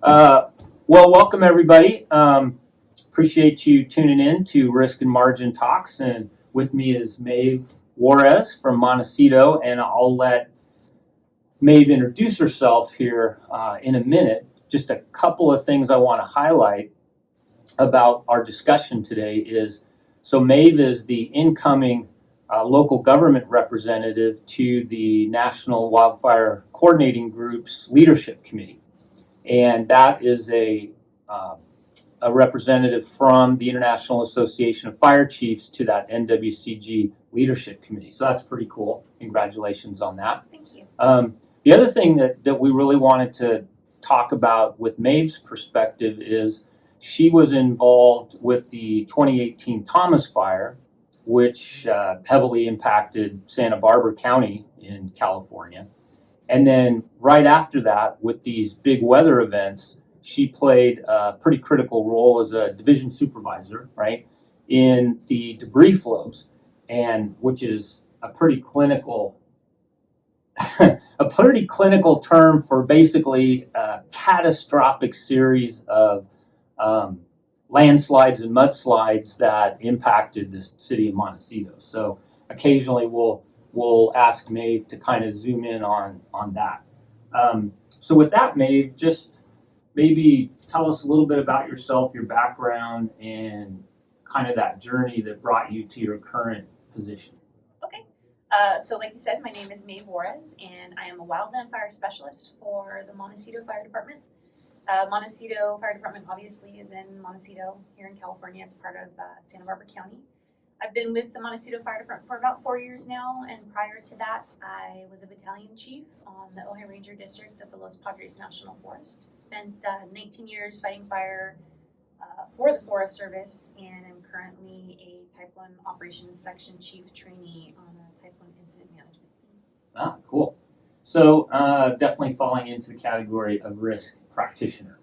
Well, welcome everybody. Appreciate you tuning in to Risk and Margin Talks. And with me is Maeve Juarez from Montecito. And I'll let Maeve introduce herself here in a minute. Just a couple of things I want to highlight about our discussion today is, so Maeve is the incoming local government representative to the National Wildfire Coordinating Group's Leadership Committee. And that is a representative from the International Association of Fire Chiefs to that NWCG Leadership Committee. So that's pretty cool. Congratulations on that. Thank you. The other thing that we really wanted to talk about with Maeve's perspective is she was involved with the 2018 Thomas Fire, which heavily impacted Santa Barbara County in California. And then right after that, with these big weather events, she played a pretty critical role as a division supervisor, right, in the debris flows, and which is a pretty clinical term for basically a catastrophic series of landslides and mudslides that impacted the city of Montecito. So occasionally we'll ask Maeve to kind of zoom in on that. So with that, Maeve, just maybe tell us a little bit about yourself, your background, and kind of that journey that brought you to your current position. Okay. So like you said, my name is Maeve Juarez, and I am a wildland fire specialist for the Montecito Fire Department. Montecito Fire Department obviously is in Montecito here in California. It's part of Santa Barbara County. I've been with the Montecito Fire Department for about 4 years now, and prior to that, I was a battalion chief on the Ojai Ranger District of the Los Padres National Forest. Spent 19 years fighting fire for the Forest Service, and am currently a Type 1 Operations Section Chief Trainee on a Type 1 Incident Management team. Ah, cool. So definitely falling into the category of risk practitioner,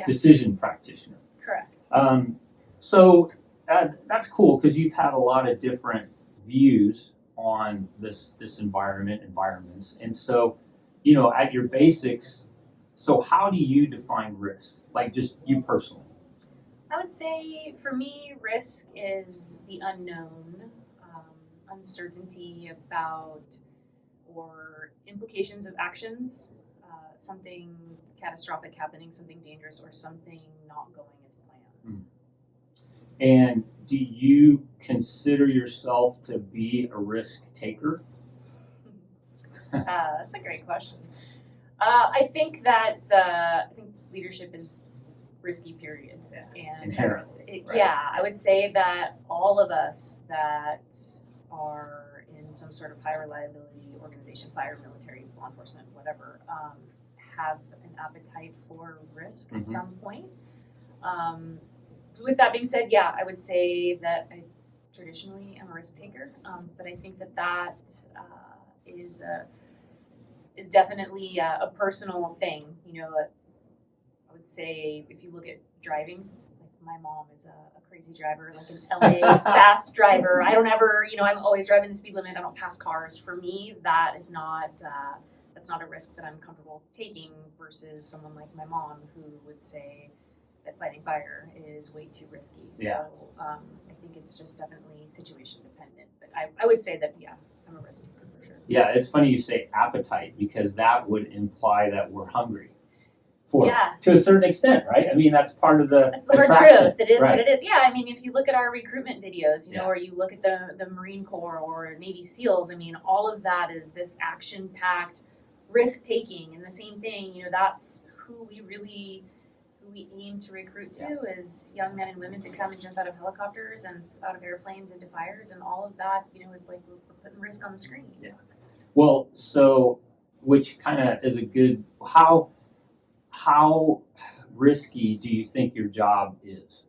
decision practitioner. Correct. So that's cool because you've had a lot of different views on this environments. And so, at your basics, so how do you define risk? Like just you personally? I would say for me, risk is the unknown, uncertainty about or implications of actions, something catastrophic happening, something dangerous, or something not going as planned. And do you consider yourself to be a risk taker? That's a great question. I think that leadership is risky, period. Yeah. And right. Yeah, I would say that all of us that are in some sort of high reliability organization, fire, military, law enforcement, whatever, have an appetite for risk at some point. With that being said, yeah, I would say that I traditionally am a risk taker, but I think that is definitely a personal thing. I would say if you look at driving, like my mom is a crazy driver, like an LA fast driver. I don't ever, I'm always driving the speed limit. I don't pass cars. For me, that is not that's not a risk that I'm comfortable taking versus someone like my mom who would say that fighting fire is way too risky. Yeah. So I think it's just definitely situation dependent. But I would say that, yeah, I'm a risk taker for sure. Yeah, it's funny you say appetite because that would imply that we're hungry. To a certain extent, right? I mean, that's part of the That's the truth. It is right. What it is. Yeah, I mean, if you look at our recruitment videos, or you look at the Marine Corps or Navy SEALs, I mean, all of that is this action-packed risk-taking. And the same thing, that's who we aim to recruit to is young men and women to come and jump out of helicopters and out of airplanes into fires, and all of that, is like we're putting risk on the screen. Yeah. Well, so which kind of is a good how risky do you think your job is?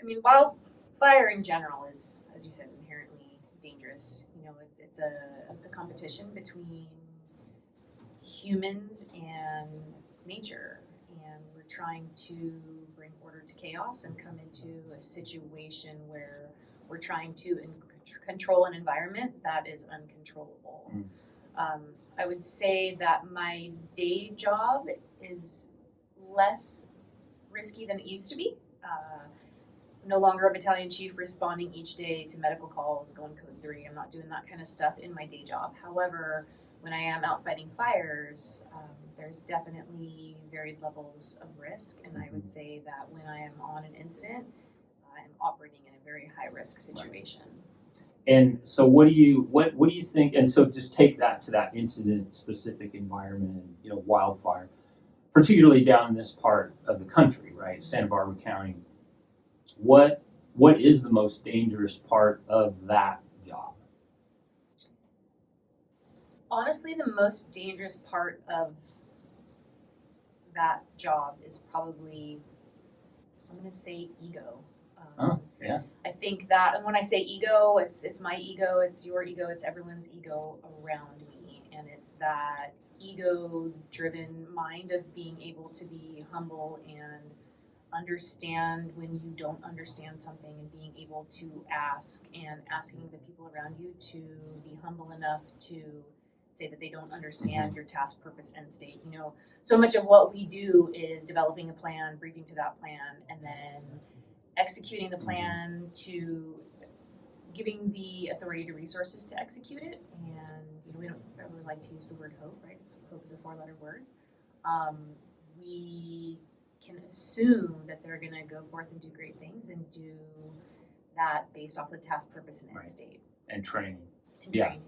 I mean, wildfire in general is, as you said, inherently dangerous. It's a competition between humans and nature, and we're trying to bring order to chaos and come into a situation where we're trying to control an environment that is uncontrollable. I would say that my day job is less risky than it used to be. No longer a battalion chief responding each day to medical calls, going code 3. I'm not doing that kind of stuff in my day job. However, when I am out fighting fires, there's definitely varied levels of risk, and I would say that when I am on an incident, I'm operating in a very high risk situation. And so what do you think, and so just take that to that incident specific environment and, wildfire, particularly down in this part of the country, right? Santa Barbara County. What is the most dangerous part of that job? Honestly, the most dangerous part of that job is probably, I'm going to say, ego. Yeah. I think that, and when I say ego, it's my ego, it's your ego, it's everyone's ego around me, and it's that ego-driven mind of being able to be humble and understand when you don't understand something, and being able to ask, and asking the people around you to be humble enough to say that they don't understand your task, purpose, end state. So much of what we do is developing a plan, briefing to that plan, and then executing the plan to giving the authority to resources to execute it. And we don't ever like to use the word hope, right? Hope is a 4-letter word. We can assume that they're going to go forth and do great things, and do that based off the task, purpose, and end state. And training. Training.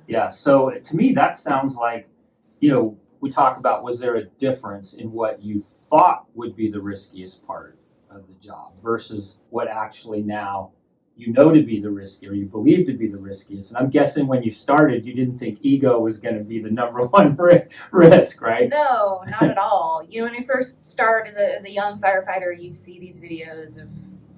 Yeah. So to me, that sounds like, we talk about, was there a difference in what you thought would be the riskiest part of the job versus what actually now to be the riskiest, or you believe to be the riskiest? And I'm guessing when you started, you didn't think ego was going to be the number one risk, right? No, not at all. When you first start as a young firefighter, you see these videos of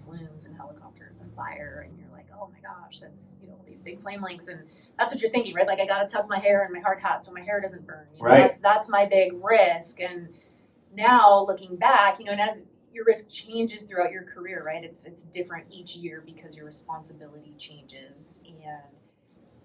plumes and helicopters and fire, and you're like, oh my gosh, that's these big flame links, and that's what you're thinking, right? Like, I gotta tuck my hair in my hard hat so my hair doesn't burn. Right. That's my big risk. And now looking back, and as your risk changes throughout your career, right? It's different each year because your responsibility changes. And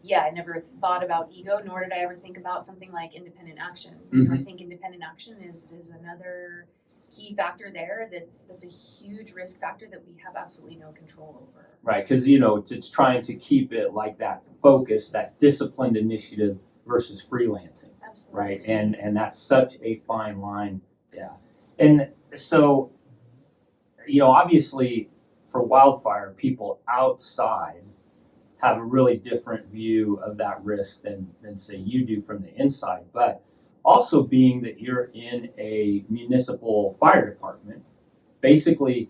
yeah, I never thought about ego, nor did I ever think about something like independent action. I think independent action is another key factor there. That's a huge risk factor that we have absolutely no control over. Right, because it's trying to keep it like that focus, that disciplined initiative versus freelancing. Absolutely. Right, and that's such a fine line. Yeah, and so obviously for wildfire, people outside have a really different view of that risk than say you do from the inside. But also, being that you're in a municipal fire department, basically,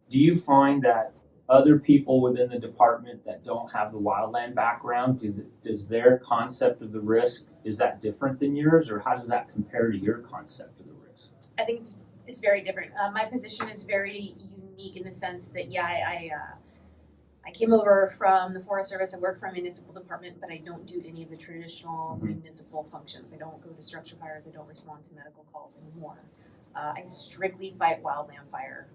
do you find that other people within the department that don't have the wildland background, does their concept of the risk, is that different than yours, or how does that compare to your concept of the risk? I think it's very different. My position is very unique in the sense that, I came over from the Forest Service. I work for a municipal department, but I don't do any of the traditional municipal functions. I don't go to structure fires. I don't respond to medical calls anymore. I strictly fight wildland fire.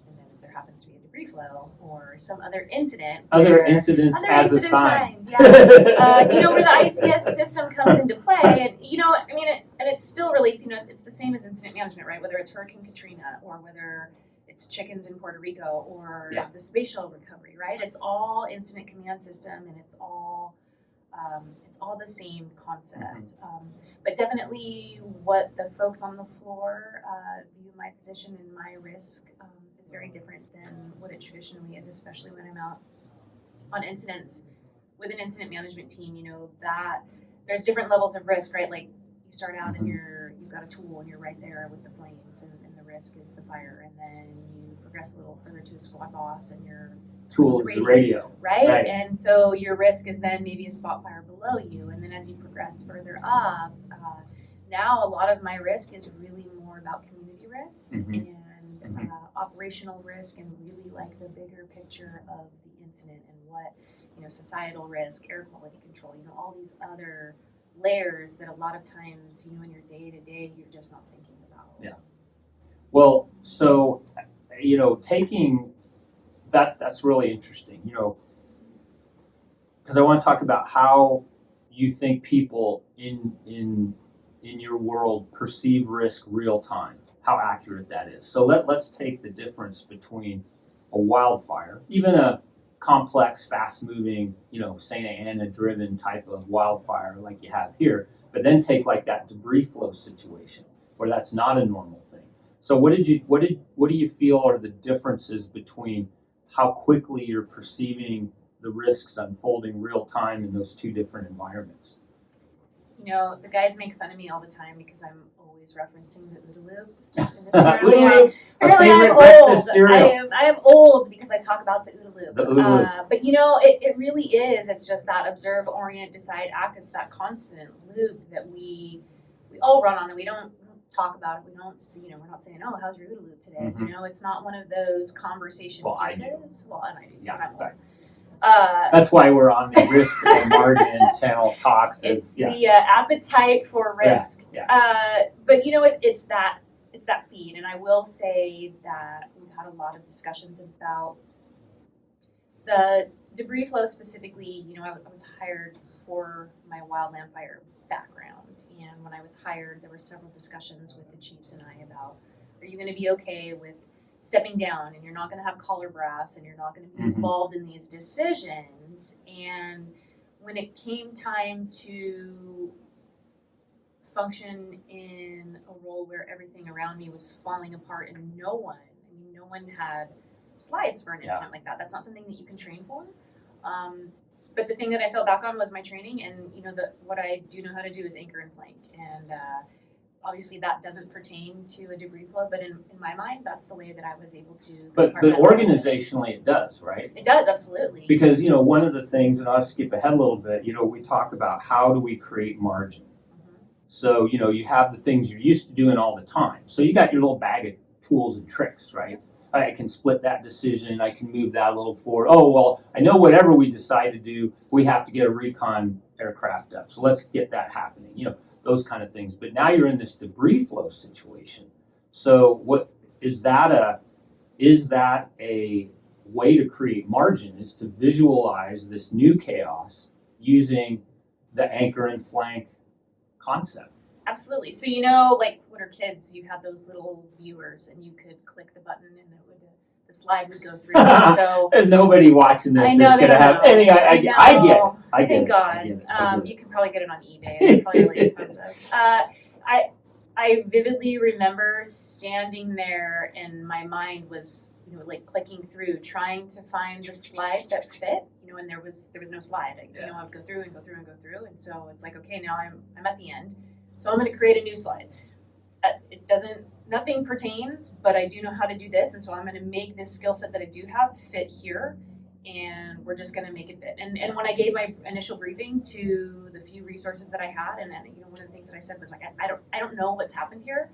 And then if there happens to be a debris flow or some other incident. Other incidents as assigned. Yeah. Where the ICS system comes into play. And it still relates, it's the same as incident management, right? Whether it's Hurricane Katrina or whether it's chickens in Puerto Rico or the spatial recovery, right? It's all incident command system, and it's all the same concept. But definitely what the folks on the floor view my position and my risk is very different than what it traditionally is, especially when I'm out on incidents with an incident management team. That there's different levels of risk, right? Like, you start out and you've got a tool and you're right there with the flames, and the risk is the fire, and then you progress a little further to a squad boss, and your tool is the radio, right? And so your risk is then maybe a spot fire below you, and then as you progress further up, now a lot of my risk is really more about community risk and operational risk, and really like the bigger picture of the incident and what societal risk, air quality control, all these other layers that a lot of times in your day to day you're just not thinking about. Yeah. Well, so taking that's really interesting. Because I want to talk about how you think people in your world perceive risk real time, how accurate that is. So let's take the difference between a wildfire, even a complex, fast-moving, Santa Ana-driven type of wildfire like you have here, but then take like that debris flow situation where that's not a normal thing. So what do you feel are the differences between how quickly you're perceiving the risks unfolding real time in those two different environments? The guys make fun of me all the time because I'm always referencing the OODA loop. OODA loop, Apparently I'm favorite breakfast old. cereal. I am old because I talk about the OODA loop. The OODA loop. But it really is. It's just that observe, orient, decide, act. It's that constant loop that we all run on, and we don't talk about it. We don't, we're not saying, oh, how's your OODA loop today? Mm-hmm. It's not one of those conversation pieces. Well, and I do. Yeah, I'm old. That's why we're on the risk and margin channel talks. It's the appetite for risk. But it's that feed, and I will say that we've had a lot of discussions about the debris flow specifically. I was hired for my wildland fire background, and when I was hired, there were several discussions with the chiefs and I about, are you going to be okay with stepping down, and you're not going to have collar brass, and you're not going to be involved in these decisions. And when it came time to function in a role where everything around me was falling apart and no one had slides for an instant like that. That's not something that you can train for. But the thing that I fell back on was my training, and what I do know how to do is anchor and flank. And obviously that doesn't pertain to a debris flow, but in my mind, that's the way that I was able to. But organizationally, it does, right? It does, absolutely. Because one of the things, and I'll skip ahead a little bit. We talk about how do we create margin. So you have the things you're used to doing all the time. So you got your little bag of tools and tricks, right? I can split that decision. I can move that a little forward. Oh well, I know whatever we decide to do, we have to get a recon aircraft up. So let's get that happening. Those kind of things. But now you're in this debris flow situation. So what is that a way to create margin, is to visualize this new chaos using the anchor and flank concept. Absolutely. So like when we're kids, you had those little viewers, and you could click the button, and the slide would go through. So there's nobody watching this I know that's gonna have any. I get it. Thank God. You can probably get it on eBay. It's probably really expensive. I vividly remember standing there, and my mind was like clicking through, trying to find the slide that fit. And there was no slide. I would go through and go through and go through, and so it's like, okay, now I'm at the end, so I'm going to create a new slide. Nothing pertains, but I do know how to do this, and so I'm going to make this skill set that I do have fit here, and we're just going to make it fit. And when I gave my initial briefing to the few resources that I had, and one of the things that I said was like, I don't know what's happened here.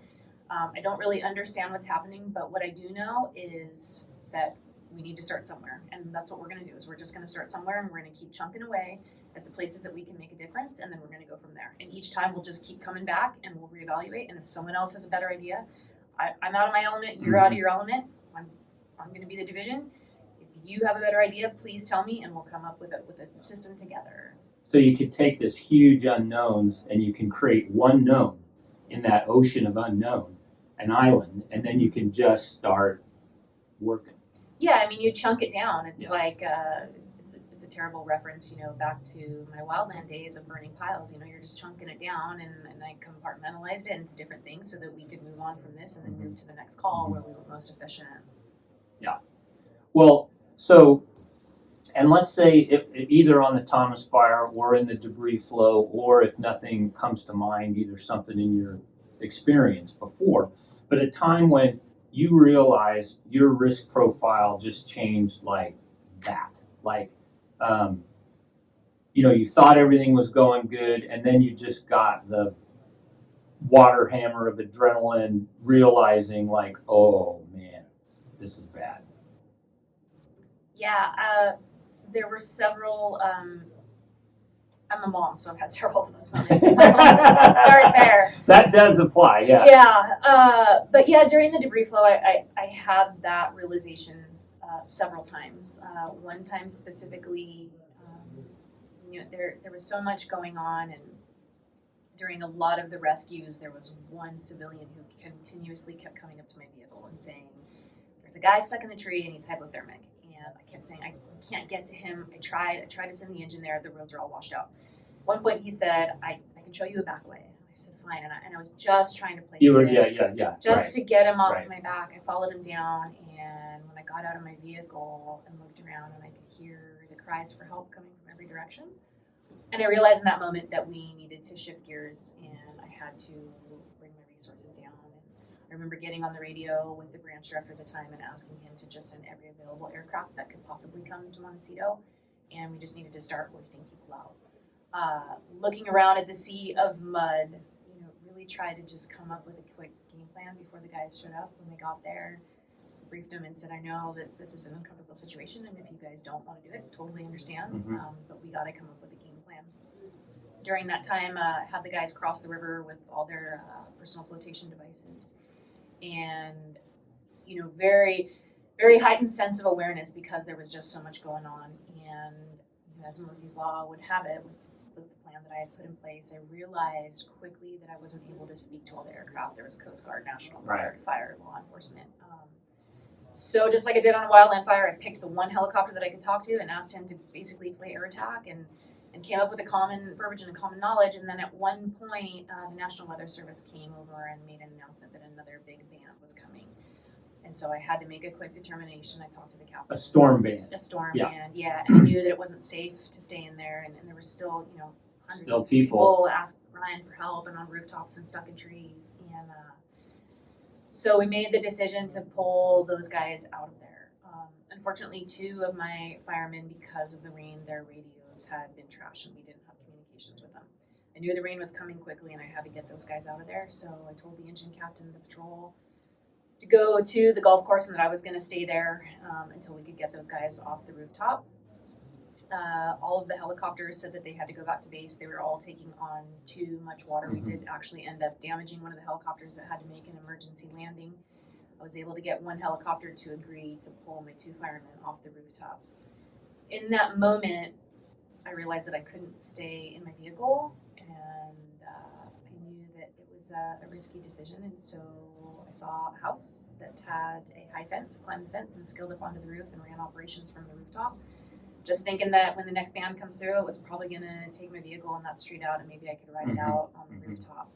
I don't really understand what's happening, but what I do know is that we need to start somewhere, and that's what we're going to do. Is we're just going to start somewhere, and we're going to keep chunking away at the places that we can make a difference, and then we're going to go from there. And each time we'll just keep coming back, and we'll reevaluate. And if someone else has a better idea, I'm out of my element, you're out of your element. I'm going to be the division. If you have a better idea, please tell me, and we'll come up with a system together. So you could take this huge unknowns, and you can create one known in that ocean of unknown, an island, and then you can just start working. Yeah, you chunk it down. It's like it's a terrible reference, back to my wildland days of burning piles. You're just chunking it down, and I compartmentalized it into different things so that we could move on from this and then move to the next call where we were most efficient. Yeah. Well, so, and let's say if either on the Thomas fire or in the debris flow, or if nothing comes to mind, either something in your experience before, but a time when you realize your risk profile just changed like that. Like, you thought everything was going good, and then you just got the water hammer of adrenaline, realizing like, oh man, this is bad. Yeah, there were several. I'm a mom, so I've had several of those moments. I'll start there. That does apply, yeah. Yeah, but yeah, during the debris flow, I had that realization several times. One time specifically, there was so much going on, and during a lot of the rescues, there was one civilian who continuously kept coming up to my vehicle and saying, "There's a guy stuck in the tree and he's hypothermic." And I kept saying, "I can't get to him. I tried to send the engine there. The roads are all washed out." At one point, he said, "I can show you a back way." I said, "Fine." And I was just trying to play. Just to get him off my back. I followed him down, and when I got out of my vehicle and looked around, and I could hear the cries for help coming from every direction. And I realized in that moment that we needed to shift gears, and I had to bring my resources down. And I remember getting on the radio with the branch director at the time and asking him to just send every available aircraft that could possibly come to Montecito, and we just needed to start hoisting people out. Looking around at the sea of mud, really tried to just come up with a quick game plan before the guys showed up. When they got there, briefed them and said, "I know that this is an uncomfortable situation, and if you guys don't want to do it, totally understand, but we got to come up with a game plan." During that time, had the guys cross the river with all their personal flotation devices, and very, very heightened sense of awareness because there was just so much going on. And as Murphy's Law would have it, with the plan that I had put in place, I realized quickly that I wasn't able to speak to all the aircraft. There was Coast Guard, National Guard, fire, law enforcement. So just like I did on a wildland fire, I picked the one helicopter that I could talk to and asked him to basically play air attack, and came up with a common verbiage and a common knowledge. And then at one point, the National Weather Service came over and made an announcement that another big band was coming. And so I had to make a quick determination. I talked to the captain. A storm band. A storm band, yeah. And I knew that it wasn't safe to stay in there, and there were still, hundreds of people ask Ryan for help and on rooftops and stuck in trees. And so we made the decision to pull those guys out of there. Unfortunately, two of my firemen, because of the rain, their radios had been trashed and we didn't have communications with them. I knew the rain was coming quickly and I had to get those guys out of there. So I told the engine captain of the patrol to go to the golf course and that I was going to stay there until we could get those guys off the rooftop. All of the helicopters said that they had to go back to base. They were all taking on too much water. We did actually end up damaging one of the helicopters that had to make an emergency landing. I was able to get one helicopter to agree to pull my two firemen off the rooftop. In that moment, I realized that I couldn't stay in my vehicle, and I knew that it was a risky decision. And so I saw a house that had a high fence, climbed the fence and scaled up onto the roof and ran operations from the rooftop. Just thinking that when the next band comes through, it was probably going to take my vehicle on that street out and maybe I could ride it out on the rooftop.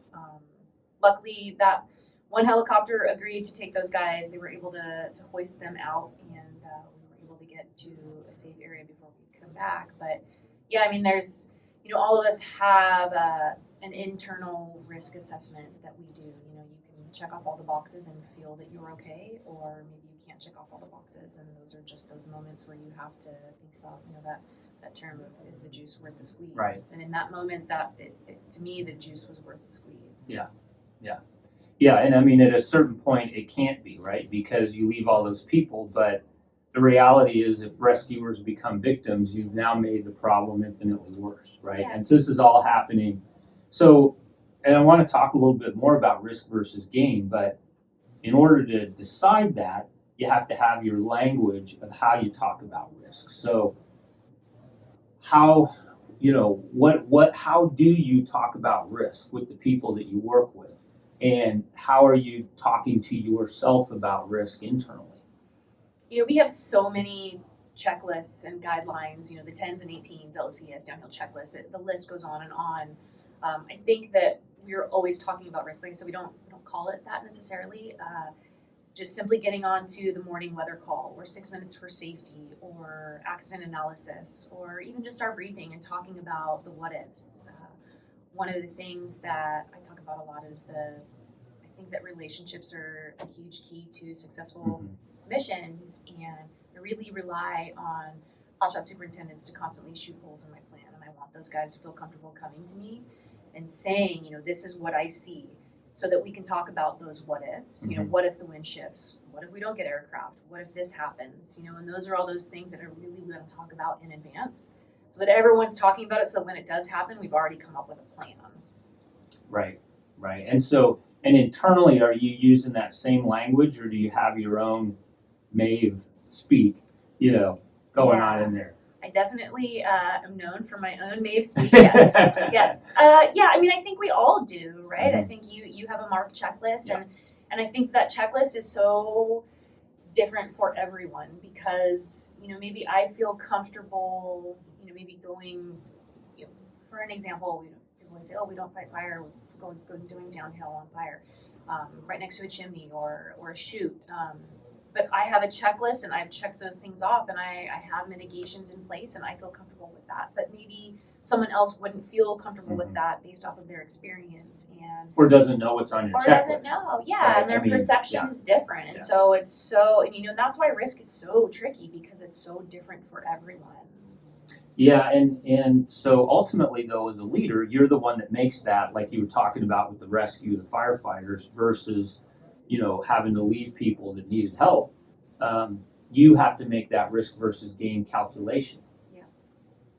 Luckily, that one helicopter agreed to take those guys. They were able to hoist them out, and we were able to get to a safe area before we come back. But yeah, I mean, there's, all of us have an internal risk assessment that we do. You can check off all the boxes and feel that you're okay, or maybe you can't check off all the boxes, and those are just those moments where you have to think about, that term of, is the juice worth the squeeze? Right. And in that moment, to me, the juice was worth the squeeze. Yeah, and I mean, at a certain point, it can't be, right? Because you leave all those people, but the reality is if rescuers become victims, you've now made the problem infinitely worse, right? Yeah. And so this is all happening. So, and I want to talk a little bit more about risk versus gain, but in order to decide that, you have to have your language of how you talk about risk. So how, how do you talk about risk with the people that you work with? And how are you talking to yourself about risk internally? We have so many checklists and guidelines, the 10s and 18s, LCS, downhill checklist, the list goes on and on. I think that we're always talking about risk. Like I said, we don't call it that necessarily. Just simply getting on to the morning weather call, or 6 minutes for safety, or accident analysis, or even just our briefing and talking about the what ifs. One of the things that I talk about a lot is I think that relationships are a huge key to successful missions, and I really rely on hotshot superintendents to constantly shoot holes in my plan, and I want those guys to feel comfortable coming to me and saying, this is what I see, so that we can talk about those what ifs. What if the wind shifts? What if we don't get aircraft? What if this happens? And those are all those things that I really want to talk about in advance, so that everyone's talking about it, so when it does happen, we've already come up with a plan. Right. And so, and internally, are you using that same language, or do you have your own Maeve speak, going on in there? I definitely am known for my own Maeve speak. Yes, yes. Yeah, I mean, I think we all do, right? I think you have a MARC checklist, and I think that checklist is so different for everyone because maybe I feel comfortable, maybe going, for an example, people always say, oh, we don't fight fire, we go doing downhill on fire, right next to a chimney or a chute. But I have a checklist and I've checked those things off and I have mitigations in place and I feel comfortable with that. But maybe someone else wouldn't feel comfortable with that based off of their experience or doesn't know what's on your checklist. Or doesn't know, right? And their perception is different. And so it's and that's why risk is so tricky because it's so different for everyone. Yeah, and so ultimately though, as a leader, you're the one that makes that, like you were talking about with the rescue, the firefighters versus having to leave people that needed help. You have to make that risk versus gain calculation. Yeah.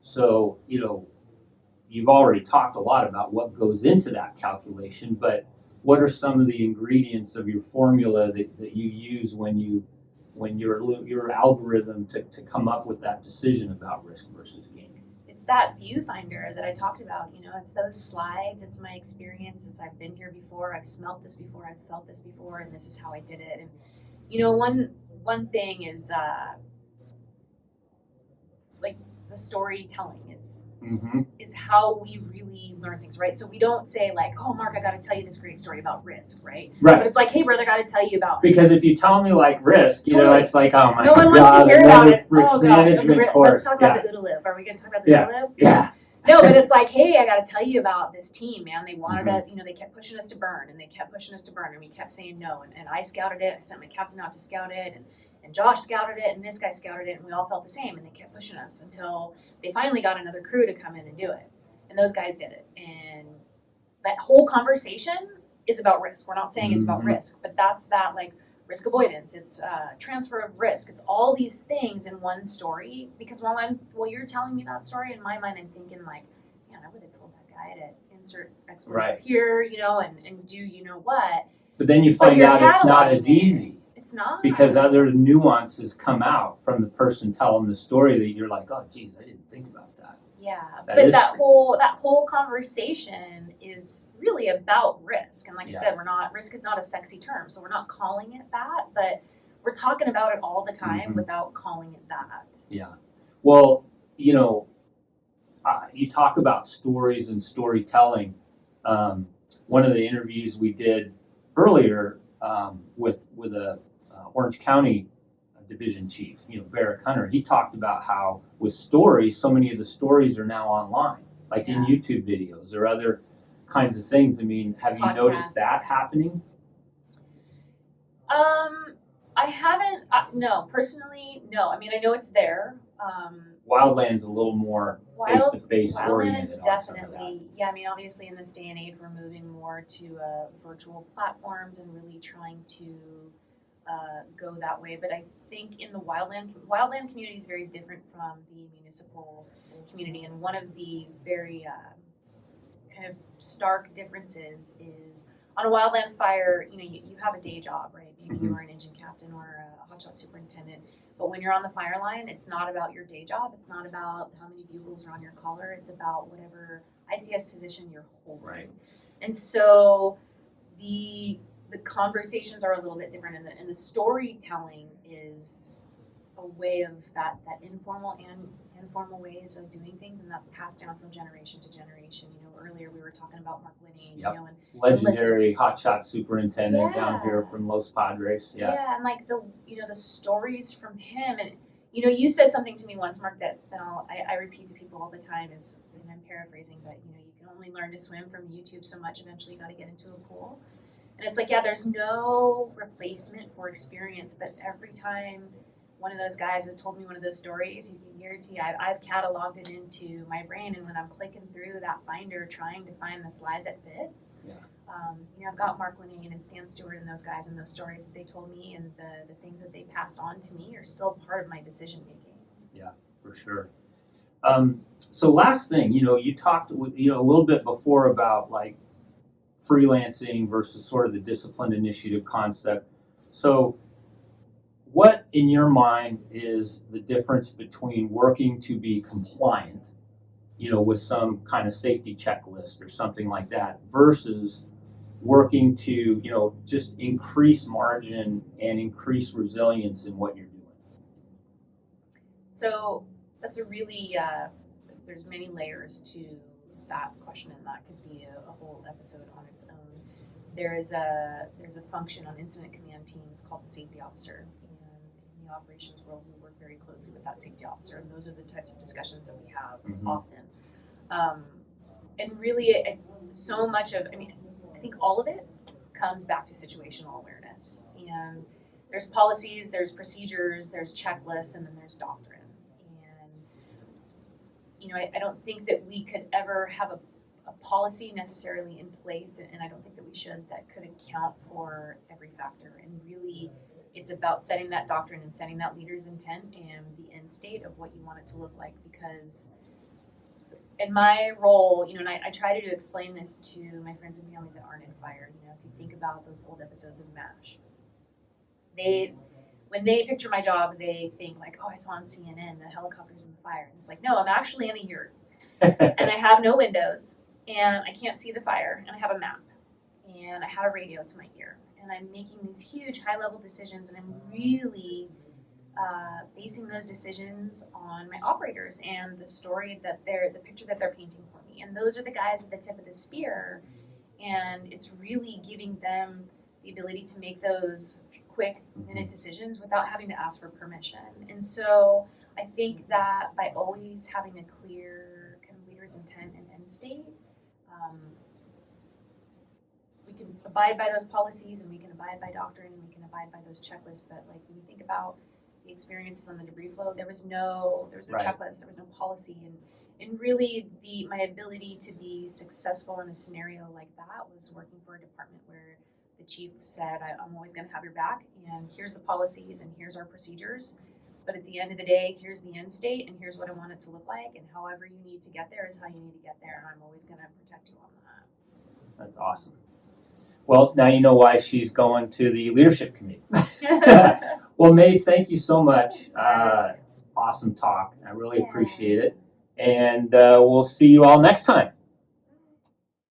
So, you've already talked a lot about what goes into that calculation, but what are some of the ingredients of your formula that you use when your algorithm to come up with that decision about risk versus gain? It's that viewfinder that I talked about. It's those slides. It's my experiences. I've been here before. I've smelt this before. I've felt this before, and this is how I did it. And one thing is, it's like the storytelling is how we really learn things, right? So we don't say like, oh, Mark, I got to tell you this great story about risk, right? Right. But it's like, hey, brother, I got to tell you about. Because if you tell me like risk, Totally. It's like, oh my God. No one wants to hear about it. Risk Oh management God. course. Let's talk about the OODA live. Are we going to talk about the OODA live? Yeah. No, but it's like, hey, I got to tell you about this team, man. They wanted us, they kept pushing us to burn, and they kept pushing us to burn, and we kept saying no. And I scouted it. I sent my captain out to scout it, and Josh scouted it, and this guy scouted it, and we all felt the same, and they kept pushing us until they finally got another crew to come in and do it. And those guys did it. And that whole conversation is about risk. We're not saying it's about risk, but that's that like risk avoidance. It's transfer of risk. It's all these things in one story. Because while you're telling me that story, in my mind, I'm thinking like, man, I would have told that guy to insert expert up here, and do what. But then you find out it's not as easy. It's not. Because other nuances come out from the person telling the story that you're like, oh, geez, I didn't think about that. Yeah, but that whole conversation is really about risk. And like I said, risk is not a sexy term, so we're not calling it that, but we're talking about it all the time without calling it that. Yeah. Well, you talk about stories and storytelling. One of the interviews we did earlier with a Orange County division chief, Barrick Hunter, he talked about how with stories, so many of the stories are now online, like in YouTube videos or other kinds of things. I mean, have you noticed that happening? I haven't, no, personally, no. I mean, I know it's there. Wildland's a little more face-to-face oriented. Wildland is definitely, I mean, obviously in this day and age, we're moving more to virtual platforms and really trying to go that way. But I think in the wildland community is very different from the municipal community. And one of the very kind of stark differences is on a wildland fire, you have a day job, right? Maybe you are an engine captain or a hotshot superintendent. But when you're on the fire line, it's not about your day job. It's not about how many bugles are on your collar. It's about whatever ICS position you're holding. Right. And so the conversations are a little bit different, and the storytelling is a way of that informal and informal ways of doing things, and that's passed down from generation to generation. Earlier we were talking about Mark Linney, and legendary hotshot superintendent down here from Los Padres. Yeah, and like the stories from him, and you said something to me once, Mark, that I repeat to people all the time is, and I'm paraphrasing, but you can only learn to swim from YouTube so much. Eventually, you got to get into a pool. And it's like, there's no replacement for experience, but every time one of those guys has told me one of those stories, you can guarantee I've cataloged it into my brain, and when I'm clicking through that binder trying to find the slide that fits, I've got Mark Linney and Stan Stewart and those guys, and those stories that they told me and the things that they passed on to me are still part of my decision making. Yeah, for sure. So last thing, you talked a little bit before about like freelancing versus sort of the disciplined initiative concept. So what in your mind is the difference between working to be compliant, with some kind of safety checklist or something like that, versus working to, just increase margin and increase resilience in what you're doing? So that's a really, there's many layers to that question, and that could be a whole episode on its own. There's a function on incident command teams called the safety officer, and in the operations world, we work very closely with that safety officer, and those are the types of discussions that we have often. And really, so much of, I think all of it comes back to situational awareness. And there's policies, there's procedures, there's checklists, and then there's doctrine. And, I don't think that we could ever have a policy necessarily in place, and I don't think that we should, that could account for every factor. And really, it's about setting that doctrine and setting that leader's intent and the end state of what you want it to look like. Because in my role, and I try to explain this to my friends and family that aren't in fire. If you think about those old episodes of MASH, when they picture my job, they think like, oh, I saw on CNN the helicopters in the fire. And it's like, no, I'm actually in a yurt, and I have no windows, and I can't see the fire, and I have a map, and I have a radio to my ear, and I'm making these huge high-level decisions, and I'm really basing those decisions on my operators and the story that the picture that they're painting for me. And those are the guys at the tip of the spear, and it's really giving them the ability to make those quick minute decisions without having to ask for permission. And so I think that by always having a clear kind of leader's intent and end state, we can abide by those policies, and we can abide by doctrine, and we can abide by those checklists. But like when you think about the experiences on the debris flow, there was no Right. checklist, there was no policy, and really my ability to be successful in a scenario like that was working for a department where the chief said, I'm always going to have your back, and here's the policies, and here's our procedures, but at the end of the day, here's the end state, and here's what I want it to look like, and however you need to get there is how you need to get there, and I'm always going to protect you on that. That's awesome. Well, now you know why she's going to the leadership committee. Well, Maeve, thank you so much. Awesome talk. I really appreciate it. And we'll see you all next time.